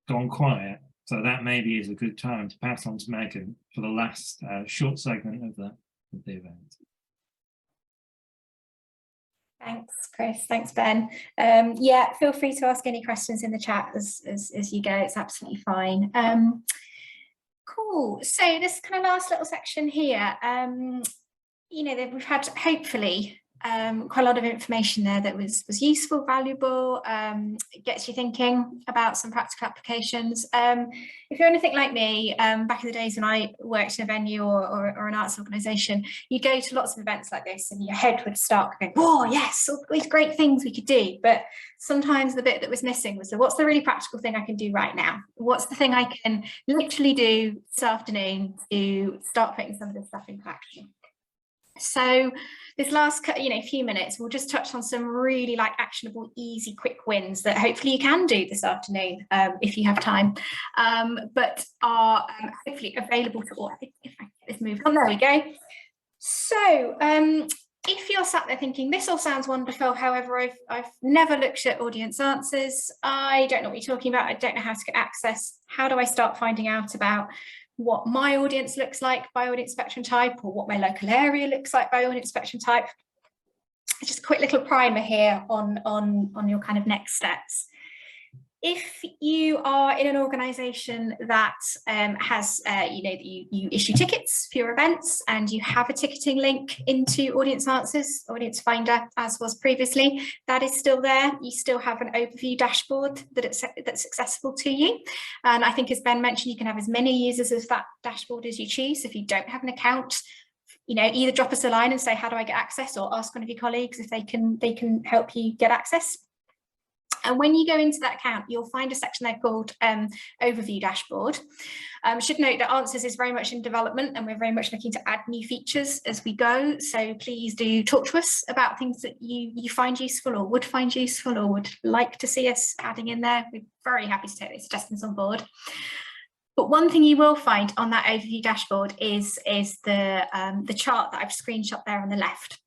Gone quiet. So that maybe is a good time to pass on to Megan for the last short segment of the event. Thanks, Chris. Thanks, Ben. Yeah, feel free to ask any questions in the chat as you go. It's absolutely fine. Cool. So this kind of last little section here, you know, we've had hopefully quite a lot of information there that was useful, valuable, it gets you thinking about some practical applications. If you're anything like me, back in the days when I worked in a venue or an arts organisation, you go to lots of events like this and your head would start going, oh yes, all these great things we could do. But sometimes the bit that was missing was what's the really practical thing I can do right now? What's the thing I can literally do this afternoon to start putting some of this stuff into action? So this last few minutes, we'll just touch on some really actionable, easy, quick wins that hopefully you can do this afternoon if you have time, but are hopefully available to all. If I get this moved on, there we go. So if you're sat there thinking this all sounds wonderful, however, I've never looked at audience answers, I don't know what you're talking about, I don't know how to get access, how do I start finding out about what my audience looks like by audience spectrum type, or what my local area looks like by audience spectrum type? Just a quick little primer here on your kind of next steps. If you are in an organisation that has, that you issue tickets for your events and you have a ticketing link into Audience Answers, Audience Finder, as was previously, that is still there. You still have an overview dashboard that's accessible to you. And I think, as Ben mentioned, you can have as many users of that dashboard as you choose. If you don't have an account, either drop us a line and say, how do I get access, or ask one of your colleagues if they can help you get access. And when you go into that account, you'll find a section there called Overview Dashboard. Should note that Answers is very much in development, and we're very much looking to add new features as we go. So please do talk to us about things that you find useful, or would find useful, or would like to see us adding in there. We're very happy to take those suggestions on board. But one thing you will find on that Overview Dashboard is the chart that I've screenshot there on the left.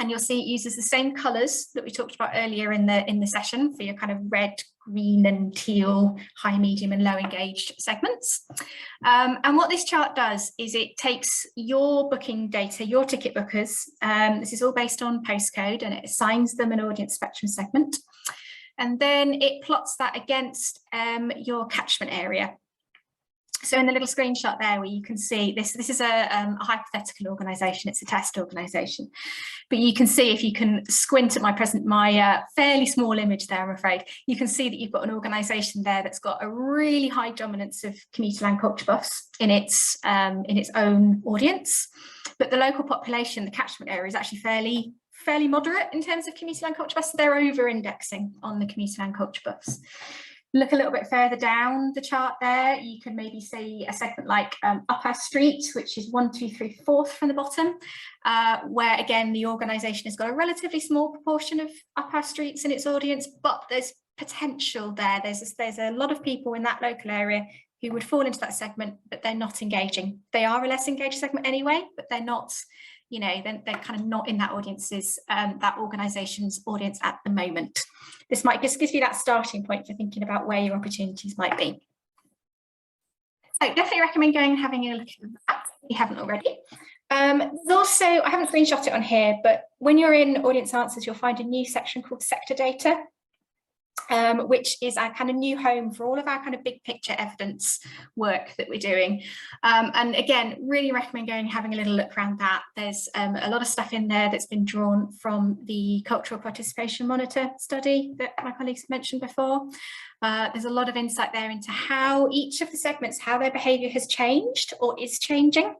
And you'll see it uses the same colours that we talked about earlier in the session for your kind of red, green and teal, high, medium and low engaged segments. And what this chart does is it takes your booking data, your ticket bookers, this is all based on postcode, and it assigns them an audience spectrum segment. And then it plots that against your catchment area. So in the little screenshot there, where you can see this is a hypothetical organisation, it's a test organisation, but you can see, if you can squint at my fairly small image there, I'm afraid, you can see that you've got an organisation there that's got a really high dominance of commuter land culture buffs in its own audience, but the local population, the catchment area, is actually fairly moderate in terms of commuter land culture buffs. So they're over-indexing on the commuter land culture buffs. Look a little bit further down the chart there, you can maybe see a segment like Upper Street, which is 1, 2, 3, 4th from the bottom, where again the organisation has got a relatively small proportion of Upper Streets in its audience, but there's potential there. There's a lot of people in that local area who would fall into that segment, but they're not engaging. They are a less engaged segment anyway, but they're not, they're kind of not in that that organisation's audience at the moment. This might just give you that starting point for thinking about where your opportunities might be. So definitely recommend going and having a look at that if you haven't already. There's also, I haven't screenshot it on here, but when you're in Audience Answers, you'll find a new section called Sector Data, which is our kind of new home for all of our kind of big picture evidence work that we're doing. And again, really recommend going and having a little look around that. There's a lot of stuff in there that's been drawn from the Cultural Participation Monitor study that my colleagues mentioned before. There's a lot of insight there into how each of the segments, how their behaviour has changed or is changing.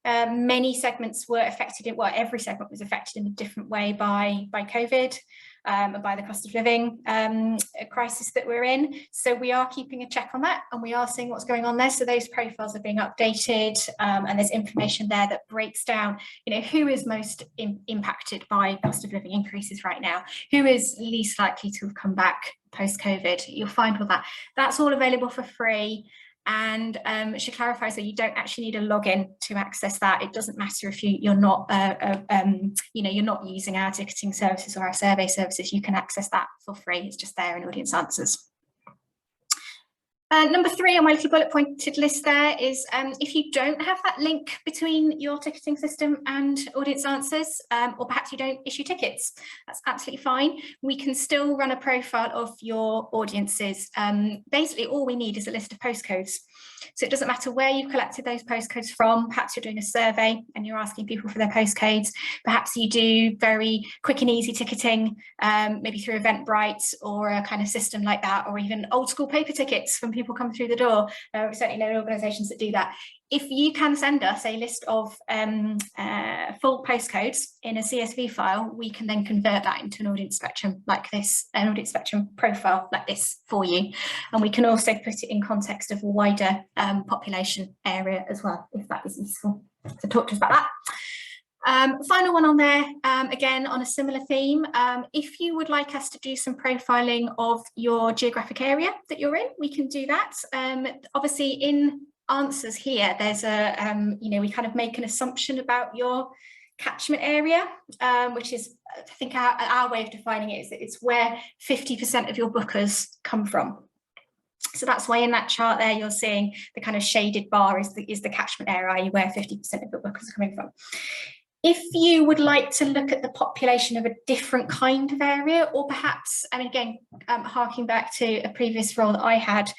Many segments were affected, every segment was affected in a different way by COVID. And by the cost of living crisis that we're in. So we are keeping a check on that, and we are seeing what's going on there. So those profiles are being updated, and there's information there that breaks down, who is most impacted by cost of living increases right now, who is least likely to have come back post-COVID. You'll find all that. That's all available for free. And should clarify, so you don't actually need a login to access that. It doesn't matter if you're not you're not using our ticketing services or our survey services. You can access that for free. It's just there in Audience Answers. Number 3 on my little bullet pointed list there is if you don't have that link between your ticketing system and Audience Answers, or perhaps you don't issue tickets, that's absolutely fine. We can still run a profile of your audiences. Basically, all we need is a list of postcodes. So it doesn't matter where you've collected those postcodes from. Perhaps you're doing a survey and you're asking people for their postcodes. Perhaps you do very quick and easy ticketing, maybe through Eventbrite or a kind of system like that, or even old school paper tickets when people come through the door. We certainly know organisations that do that. If you can send us a list of full postcodes in a CSV file, we can then convert that into an audience spectrum like this, an audience spectrum profile like this for you. And we can also put it in context of a wider population area as well, if that is useful. So talk to us about that. Final one on there, again on a similar theme, if you would like us to do some profiling of your geographic area that you're in, we can do that. Obviously in Answers here, there's a, we kind of make an assumption about your catchment area, which is, I think our way of defining it is that it's where 50% of your bookers come from. So that's why in that chart there, you're seeing the kind of shaded bar is the catchment area, where 50% of your bookers are coming from. If you would like to look at the population of a different kind of area, or perhaps, I mean, again, harking back to a previous role that I had,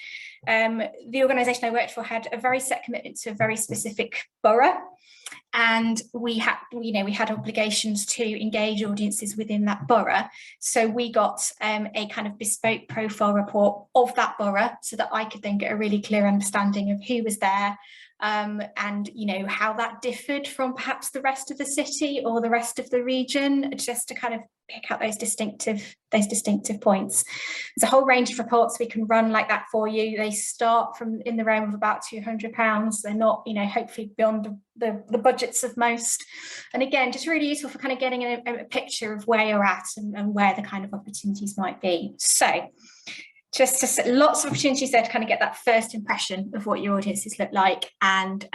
the organisation I worked for had a very set commitment to a very specific borough, and we had obligations to engage audiences within that borough. So we got a kind of bespoke profile report of that borough, so that I could then get a really clear understanding of who was there, and how that differed from perhaps the rest of the city or the rest of the region, just to kind of pick out those distinctive points. There's a whole range of reports we can run like that for you. They start from in the realm of about £200. They're not, hopefully beyond the budgets of most. And again, just really useful for kind of getting a picture of where you're at and where the kind of opportunities might be. So just lots of opportunities there to kind of get that first impression of what your audiences look like. And,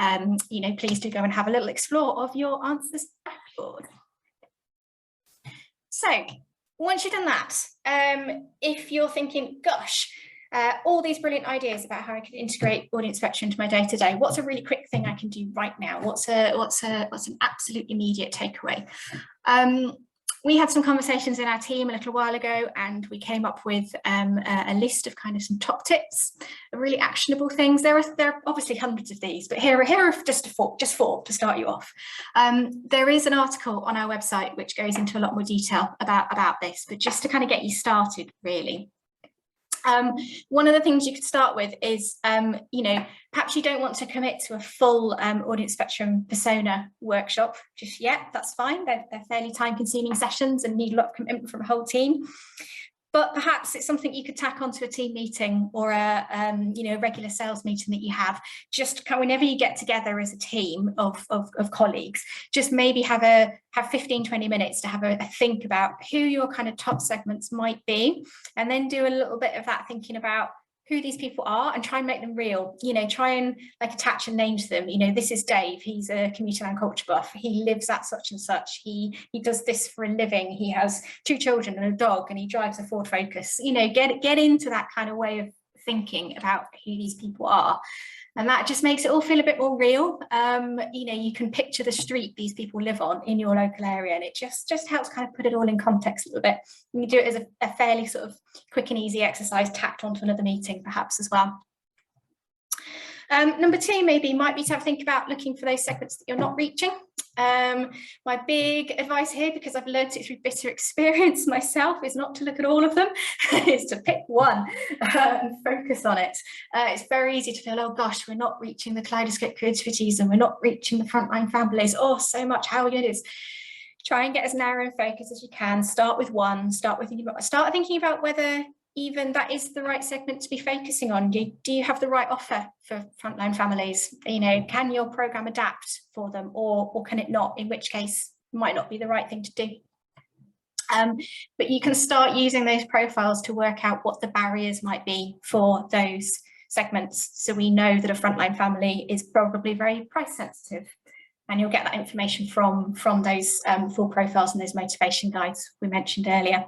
please do go and have a little explore of your answers dashboard. So once you've done that, if you're thinking, gosh, all these brilliant ideas about how I can integrate audience spectrum into my day-to-day, what's a really quick thing I can do right now? What's an absolute immediate takeaway? We had some conversations in our team a little while ago, and we came up with a list of kind of some top tips, really actionable things. There are obviously hundreds of these, but here are just four to start you off. There is an article on our website which goes into a lot more detail about this, but just to kind of get you started, really. One of the things you could start with is, perhaps you don't want to commit to a full audience spectrum persona workshop just yet. That's fine. They're fairly time-consuming sessions and need a lot of commitment from a whole team. But perhaps it's something you could tack onto a team meeting or a regular sales meeting that you have. Just whenever you get together as a team of colleagues, just maybe have 15-20 minutes to have a think about who your kind of top segments might be, and then do a little bit of that thinking about who these people are and try and make them real. Try and attach a name to them. This is Dave. He's a commuter and culture buff. He lives at such and such. He does this for a living. He has 2 children and a dog, and he drives a Ford Focus. Get into that kind of way of thinking about who these people are. And that just makes it all feel a bit more real. You can picture the street these people live on in your local area, and it just helps kind of put it all in context a little bit. You can do it as a fairly sort of quick and easy exercise tacked onto another meeting perhaps as well. Number 2 might be to have a think about looking for those segments that you're not reaching. My big advice here, because I've learned it through bitter experience myself, is not to look at all of them. Is to pick one and focus on it. It's very easy to feel, oh gosh, we're not reaching the kaleidoscope creativities and we're not reaching the frontline families. Oh, so much, how are we going to do this? Try and get as narrow and focused as you can. Start with one. Start thinking about whether even that is the right segment to be focusing on. Do you have the right offer for frontline families? Can your program adapt for them, or can it not? In which case, it might not be the right thing to do. But you can start using those profiles to work out what the barriers might be for those segments. So we know that a frontline family is probably very price sensitive, and you'll get that information from those full profiles and those motivation guides we mentioned earlier.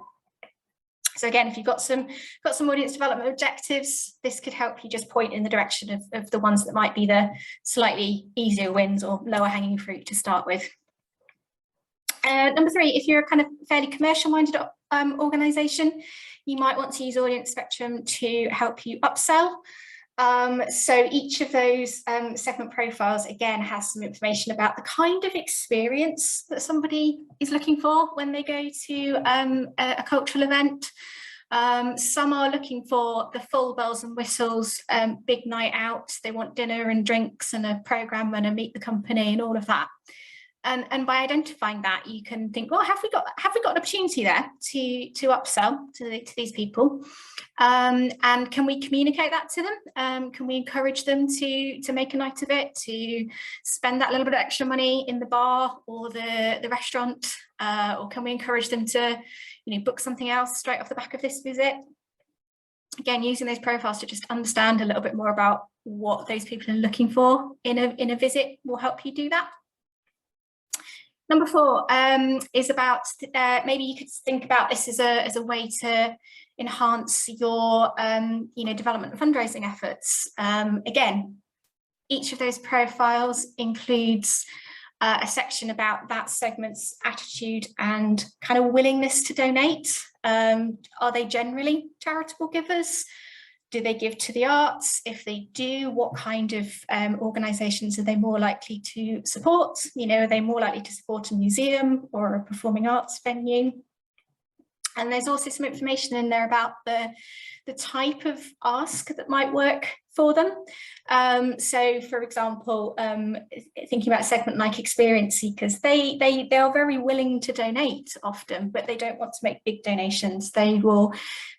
So again, if you've got some audience development objectives, this could help you just point in the direction of the ones that might be the slightly easier wins or lower hanging fruit to start with. Number 3, if you're a kind of fairly commercial minded organisation, you might want to use audience spectrum to help you upsell. So each of those segment profiles, again, has some information about the kind of experience that somebody is looking for when they go to a cultural event. Some are looking for the full bells and whistles, big night out. They want dinner and drinks and a programme and a meet the company and all of that. And by identifying that, you can think, well, have we got an opportunity there to upsell to these people? And can we communicate that to them? Can we encourage them to make a night of it, to spend that little bit of extra money in the bar or the restaurant? Or can we encourage them to, book something else straight off the back of this visit? Again, using those profiles to just understand a little bit more about what those people are looking for in a visit will help you do that. Number 4 is about maybe you could think about this as a way to enhance your development and fundraising efforts. Again, each of those profiles includes a section about that segment's attitude and kind of willingness to donate. Are they generally charitable givers? Do they give to the arts? If they do, what kind of organisations are they more likely to support? You know, are they more likely to support a museum or a performing arts venue? And there's also some information in there about the type of ask that might work for them. So, for example, thinking about a segment like experience seekers, they are very willing to donate often, but they don't want to make big donations. They will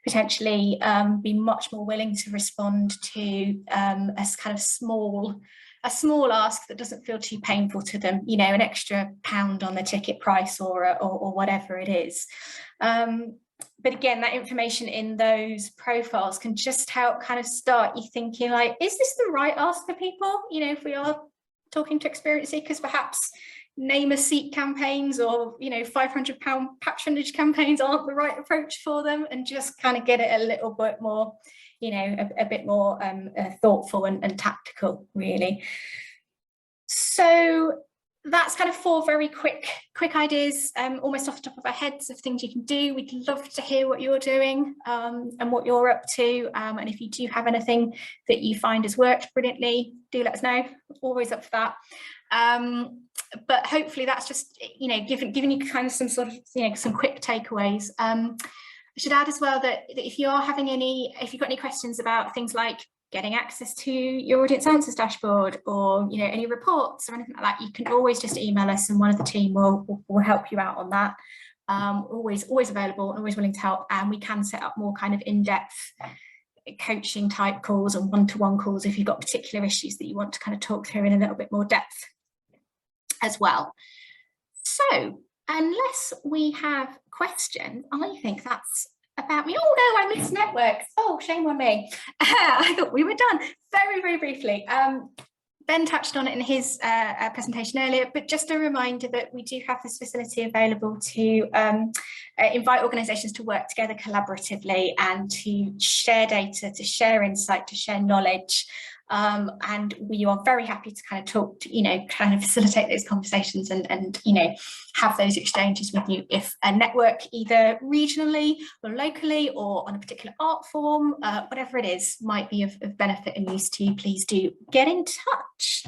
potentially be much more willing to respond to a kind of small ask that doesn't feel too painful to them, you know, an extra £1 on the ticket price or whatever it is. But again, that information in those profiles can just help kind of start you thinking like, is this the right ask for people? You know, if we are talking to experience seekers, perhaps name a seat campaigns or, you know, £500 patronage campaigns aren't the right approach for them, and just kind of get it a little bit more, you know, a bit more thoughtful and tactical, really. So that's kind of 4 very quick ideas, almost off the top of our heads, of things you can do. We'd love to hear what you're doing and what you're up to. And if you do have anything that you find has worked brilliantly, do let us know. Always up for that. But hopefully that's just, you know, giving you kind of some sort of, you know, some quick takeaways. I should add as well that if you've got any questions about things like getting access to your audience answers dashboard, or, you know, any reports or anything like that, you can always just email us and one of the team will help you out on that. Always available and always willing to help, and we can set up more kind of in-depth coaching type calls and one-to-one calls if you've got particular issues that you want to kind of talk through in a little bit more depth as well. So unless we have questions, I think that's about me. Oh no, I missed networks. Oh, shame on me. I thought we were done. Very, very briefly. Ben touched on it in his presentation earlier, but just a reminder that we do have this facility available to invite organisations to work together collaboratively and to share data, to share insight, to share knowledge. And we are very happy to kind of talk to, you know, kind of facilitate those conversations and you know, have those exchanges with you. If a network, either regionally or locally or on a particular art form, whatever it is, might be of benefit and use to you, please do get in touch.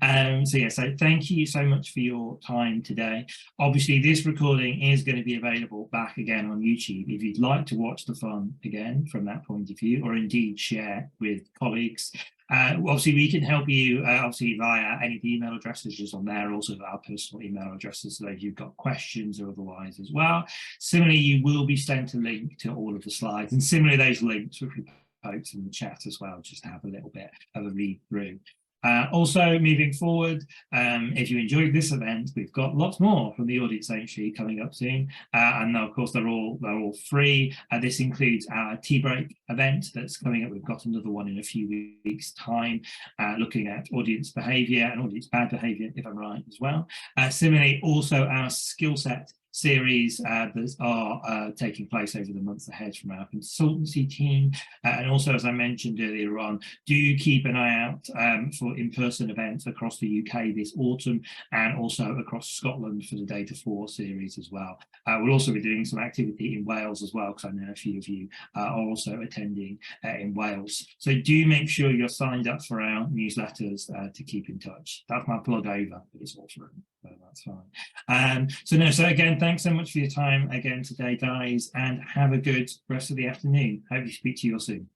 So thank you so much for your time today. Obviously this recording is going to be available back again on YouTube if you'd like to watch the fun again from that point of view, or indeed share with colleagues. Obviously we can help you obviously via any of the email addresses just on there, also our personal email addresses, so if you've got questions or otherwise as well. Similarly, you will be sent a link to all of the slides, and similarly those links will be posted in the chat as well, just to have a little bit of a read through. Also, moving forward, if you enjoyed this event, we've got lots more from the Audience Sanctuary coming up soon, and of course they're all free. This includes our tea break event that's coming up. We've got another one in a few weeks' time, looking at audience behaviour and audience bad behaviour, if I'm right, as well. Similarly, also our skill set series that are taking place over the months ahead from our consultancy team, and also, as I mentioned earlier on, do keep an eye out for in-person events across the UK this autumn, and also across Scotland for the Data 4 series as well. We'll also be doing some activity in Wales as well, because I know a few of you are also attending in Wales. So do make sure you're signed up for our newsletters to keep in touch. That's my plug over, but it's all for so that's fine. So again, thanks so much for your time again today, guys, and have a good rest of the afternoon. Hope to speak to you all soon.